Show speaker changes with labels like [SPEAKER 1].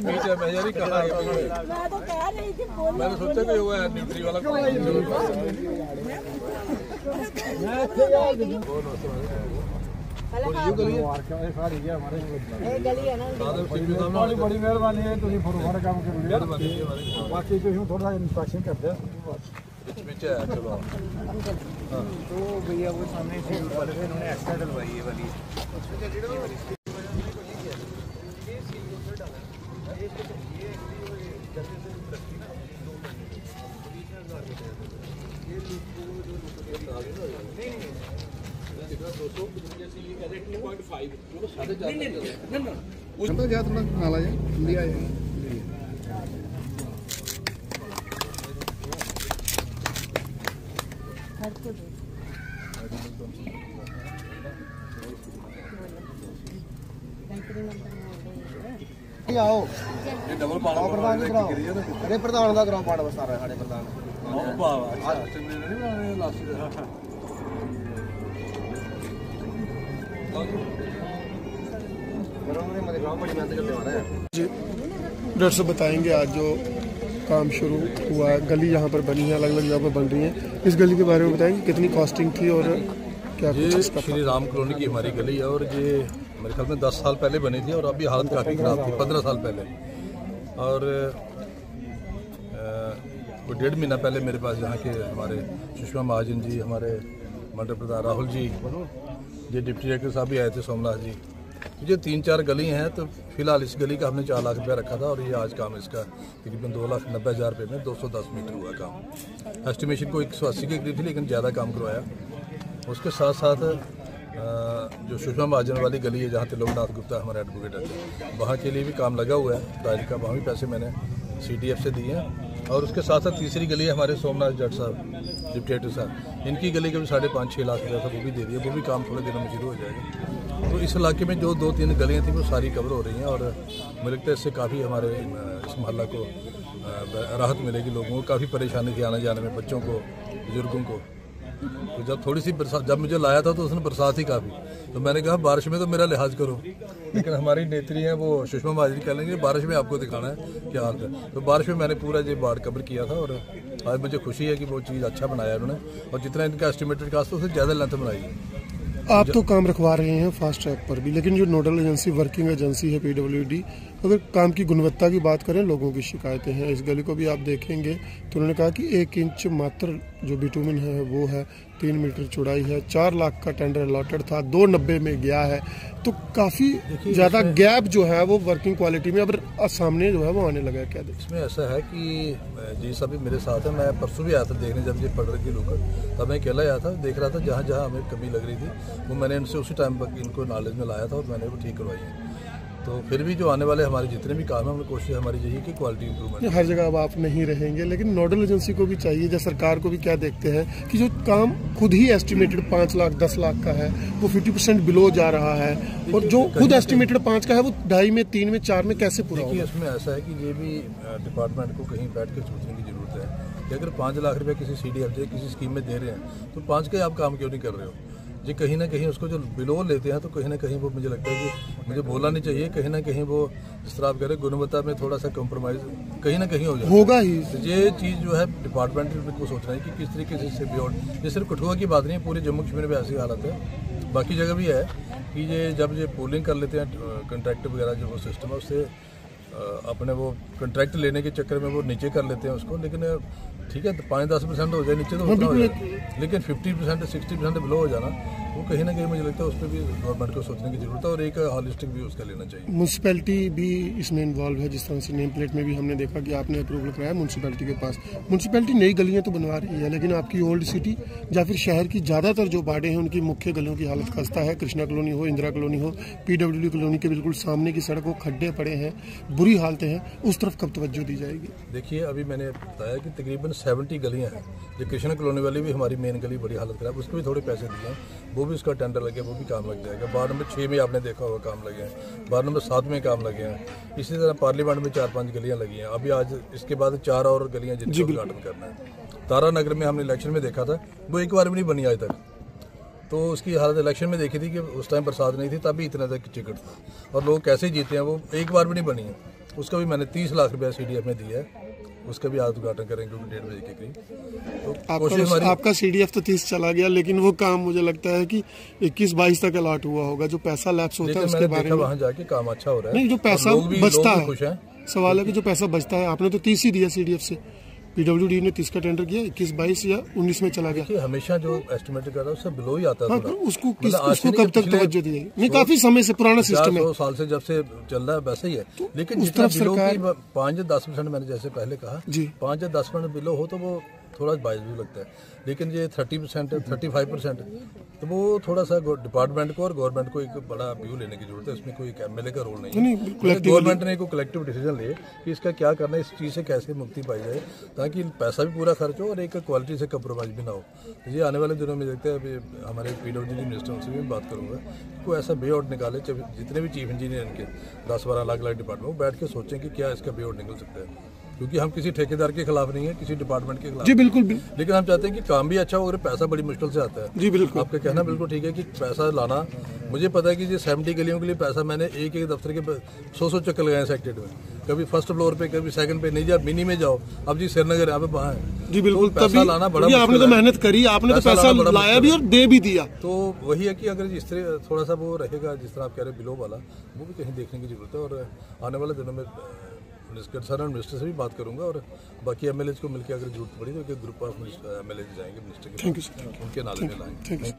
[SPEAKER 1] Meet है, मैं यार ही कहा है।
[SPEAKER 2] मैं तो कह रही थी बोल।
[SPEAKER 1] मैंने सोचा कि वो है न्यूट्री वाला
[SPEAKER 3] बड़ी मेहरबानी है, तुम फटाफट काम करो। बाकी तुम थोड़ा इंस्पेक्शन कर दे।
[SPEAKER 1] चलो
[SPEAKER 3] तो भैया वो सामने से उन्होंने एक्स्ट्रा डलवाई है वाली।
[SPEAKER 4] थोड़ा नाला है लिया है। आओ
[SPEAKER 1] ये डबल पाना
[SPEAKER 4] प्रधान अरे प्रधान का कराओ पाना बस सारा साढ़े प्रधान
[SPEAKER 5] डॉक्टर साहब बताएंगे आज जो काम शुरू हुआ है, गली यहाँ पर बनी है, अलग अलग जगह पर बन रही है, इस गली के बारे में बताएंगे कितनी कॉस्टिंग थी और क्या
[SPEAKER 1] ये श्री राम कॉलोनी की हमारी गली है और ये मेरे ख्याल में 10 साल पहले बनी थी और अभी हालत काफ़ी ख़राब थी 15 साल पहले। और वो 1.5 महीना पहले मेरे पास यहाँ के हमारे सुषमा महाजन जी, हमारे मंडल प्रधान राहुल जी, ये डिप्टी डायरेक्टर साहब भी आए थे, सोमनाथ जी। ये 3-4 गली हैं, तो फिलहाल इस गली का हमने 4 लाख रुपया रखा था और ये आज काम इसका तकरीबन 2,90,000 रुपये में 210 मीटर हुआ काम। एस्टिमेशन को 180 की करीब थी लेकिन ज़्यादा काम करवाया। उसके साथ साथ जो सुषमा महाजन वाली गली है जहाँ त्रिलोकनाथ गुप्ता हमारे एडवोकेट है, वहाँ के लिए भी काम लगा हुआ है ट्रायल का, वहाँ भी पैसे मैंने CDF से दिए हैं। और उसके साथ साथ तीसरी गली है हमारे सोमनाथ जट साहब डिप्टी साहब, इनकी गली के भी 5.5-6 लाख रुपया था, वो भी दे दिए, वो भी काम थोड़े दिनों में शुरू हो जाएगा। तो इस इलाके में जो 2-3 गलियाँ थी वो सारी कवर हो रही हैं और मुझे लगता है इससे काफ़ी हमारे इस मोहल्ला को राहत मिलेगी, लोगों को काफ़ी परेशानी थी आने जाने में, बच्चों को, बुजुर्गों को। तो जब थोड़ी सी बरसात, जब मुझे लाया था तो उसने बरसात ही काफ़ी, तो मैंने कहा बारिश में तो मेरा लिहाज करो, लेकिन हमारी नेत्री हैं वो सुषमा महाजन कह लेंगे बारिश में आपको दिखाना है क्या हाल है। तो बारिश में मैंने पूरा ये वार्ड कवर किया था और आज मुझे खुशी है कि वो चीज़ अच्छा बनाया उन्होंने और जितना इनका एस्टिमेटेड कास्ट था उससे ज़्यादा लेंथ बनाई है।
[SPEAKER 5] आप तो काम रखवा रहे हैं फास्ट ट्रैक पर भी, लेकिन जो नोडल एजेंसी वर्किंग एजेंसी है PWD, अगर काम की गुणवत्ता की बात करें, लोगों की शिकायतें हैं। इस गली को भी आप देखेंगे तो उन्होंने कहा कि 1 इंच मात्र जो बिटुमिन है वो है, 3 मीटर चौड़ाई है, 4 लाख का टेंडर अलॉटेड था, 290 में गया है, तो काफ़ी ज़्यादा गैप जो है वो वर्किंग क्वालिटी में अब सामने जो है वो आने लगा है। क्या देखिए
[SPEAKER 1] इसमें ऐसा है कि जी सभी मेरे साथ है, मैं परसों भी आया था देखने, जब ये पड़ रही थी लोग, तब मैं अकेला आया था, देख रहा था जहाँ जहाँ हमें कमी लग रही थी वो मैंने इनसे उसी टाइम पर इनको नॉलेज में लाया था और मैंने वो ठीक करवाई है। तो फिर भी जो आने वाले हमारे जितने भी काम है उनमें कोशिश हमारी यही कि क्वालिटी इंप्रूवमेंट।
[SPEAKER 5] हर जगह अब आप नहीं रहेंगे, लेकिन नोडल एजेंसी को भी चाहिए, या सरकार को भी क्या देखते हैं कि जो काम खुद ही एस्टिमेटेड 5 लाख 10 लाख का है वो 50% बिलो जा रहा है, और जो खुद एस्टिमेटेड 5 का है वो 2.5 में 3 में 4 में कैसे पूरा होगा।
[SPEAKER 1] इसमें ऐसा है कि ये भी डिपार्टमेंट को कहीं बैठ कर सोचने की जरूरत है कि अगर 5 लाख रुपये किसी CDF किसी स्कीम में दे रहे हैं तो 5 के आप काम क्यों नहीं कर रहे हो। जी कहीं ना कहीं उसको जो बिलो लेते हैं तो कहीं ना कहीं वो मुझे लगता है कि मुझे बोलना नहीं चाहिए, कहीं ना कहीं वो जिस तरह आप कह रहे हैं गुणवत्ता में थोड़ा सा कॉम्प्रोमाइज कहीं ना कहीं होगा ही। तो ये चीज़ जो है डिपार्टमेंट को सोचना है कि किस तरीके से इससे बियॉन्ड, ये सिर्फ कठुआ की बात नहीं है, पूरे जम्मू कश्मीर में ऐसी हालत है, बाकी जगह भी है कि ये जब ये पोलिंग कर लेते हैं कंट्रैक्ट वगैरह जो वो सिस्टम है उससे अपने वो कंट्रैक्ट लेने के चक्कर में वो नीचे कर लेते हैं उसको, लेकिन ठीक है 5-10% हो जाए नीचे तो उतना हो जाए, लेकिन 50% 60% बिलो हो जाना वो कहीं ना कहीं मुझे लगता है उस पर भी गवर्नमेंट को सोचने की जरूरत है और एक हॉलिस्टिक व्यू उसका लेना चाहिए।
[SPEAKER 5] म्यूनसिपैलिटी भी इसमें इन्वॉल्व है, जिस तरह से नेम प्लेट में भी हमने देखा कि आपने अप्रूवल कराया म्यूनसिपैलिटी के पास। म्यूनसिपैलिटी नई गलियां तो बनवा रही है, लेकिन आपकी ओल्ड सिटी या फिर शहर की ज़्यादातर जो वार्डें हैं उनकी मुख्य गलियों की हालत खस्ता है। कृष्णा कॉलोनी हो, इंदिरा कॉलोनी हो, PWD कॉलोनी के बिल्कुल सामने की सड़क हो, खड्डे पड़े हैं, बुरी हालतें हैं, उस तरफ कब तवज्जो दी जाएगी।
[SPEAKER 1] देखिए अभी मैंने बताया कि तकरीबन 70 गलियाँ हैं, जो कृष्णा कॉलोनी वाली भी हमारी मेन गली बड़ी हालत खराब, उसके भी थोड़े पैसे दिए हैं, वो भी उसका टेंडर लगे, वो भी काम लग जाएगा। वार्ड नंबर 6 में आपने देखा होगा काम लगे हैं, वार्ड नंबर 7 में काम लगे हैं, इसी तरह पार्लियामेंट में 4-5 गलियां लगी हैं। अभी आज इसके बाद 4 और गलियां जिनका उद्घाटन करना है। तारा नगर में हमने इलेक्शन में देखा था वो एक बार भी नहीं बनी आज तक, तो उसकी हालत इलेक्शन में देखी थी कि उस टाइम बरसात नहीं थी, तभी इतना तक टिकट था और लोग कैसे जीते हैं, वो एक बार भी नहीं बनी है। उसका भी मैंने 30 लाख रुपया CDF में दिया है, उसका भी आज उद्घाटन करेंगे क्योंकि 1:30 बजे के करीब। तो कोशिश हमारी,
[SPEAKER 5] आपका CDF तो 30 चला गया, लेकिन वो काम मुझे लगता है कि 21-22 तक अलॉट हुआ होगा। जो पैसा लैप्स होता है उसके बारे में
[SPEAKER 1] वहाँ जाके काम अच्छा हो रहा है।
[SPEAKER 5] नहीं, जो पैसा बचता है,
[SPEAKER 1] खुश है।
[SPEAKER 5] सवाल है कि जो पैसा बचता है, आपने तो 30 ही दिया CDF से, PWD ने 30 का टेंडर किया, 21-22 या 19 में चला गया।
[SPEAKER 1] हमेशा जो एस्टिमेट कर रहा है उससे बिलो ही आता है।
[SPEAKER 5] उसको कब तक तवज्जो दी जाएगी? नहीं, काफी समय से पुराना सिस्टम है,
[SPEAKER 1] 200 साल से जब से चल रहा है वैसे ही है। लेकिन जितना बिलो की 5 या 10% मैंने जैसे पहले कहा, 5 या 10% बिलो हो तो वो थोड़ा बाइज भी लगता है। लेकिन ये 30%, 35%, तो वो थोड़ा सा डिपार्टमेंट को और गवर्नमेंट को एक बड़ा व्यू लेने की जरूरत है। इसमें कोई MLA का रोल नहीं है। गवर्नमेंट ने कोई कलेक्टिव डिसीजन लिए कि इसका क्या करना है, इस चीज़ से कैसे मुक्ति पाई जाए ताकि पैसा भी पूरा खर्च हो और एक क्वालिटी से कंप्रोमाइज भी ना हो। तो ये आने वाले दिनों में देखते हैं, अभी हमारे PWD मिनिस्टर उनसे भी बात करूँगा, कोई ऐसा वे आउट निकाले, जितने भी चीफ इंजीनियर इनके 10-12 अलग डिपार्टमेंट, वो बैठ के सोचें कि क्या इसका वे आउट निकल सकता है। क्योंकि हम किसी ठेकेदार के खिलाफ नहीं है, किसी डिपार्टमेंट के खिलाफ।
[SPEAKER 5] जी बिल्कुल।
[SPEAKER 1] लेकिन हम चाहते हैं कि काम भी अच्छा हो और पैसा बड़ी मुश्किल से आता है।
[SPEAKER 5] जी बिल्कुल,
[SPEAKER 1] आपका कहना बिल्कुल ठीक है कि पैसा लाना, मुझे पता है कि ये 70 गलियों के लिए पैसा मैंने एक दफ्तर के 100 चक्कर लगाए सेक्रेटरी में, कभी फर्स्ट फ्लोर पे, कभी सेकंड पे, नहीं जा मिनी में जाओ, अब जी श्रीनगर यहाँ पे वहाँ है।
[SPEAKER 5] जी बिल्कुल,
[SPEAKER 1] तो पैसा लाना बड़ा मुश्किल है।
[SPEAKER 5] आपने तो मेहनत करी, आपने तो पैसा लाया भी और दे भी दिया।
[SPEAKER 1] तो वही है कि अगर जिस तरह थोड़ा सा वो रहेगा, जिस तरह आप कह रहे बिलो वाला, वो भी कहीं देखने की जरूरत है। और आने वाले दिनों में मिनिस्टर से भी बात करूंगा और बाकी MLAs को मिलकर अगर जरूरत पड़ी तो ग्रुप ऑफ MLAs जाएंगे मिनिस्टर के, उनके नाले में लाएंगे।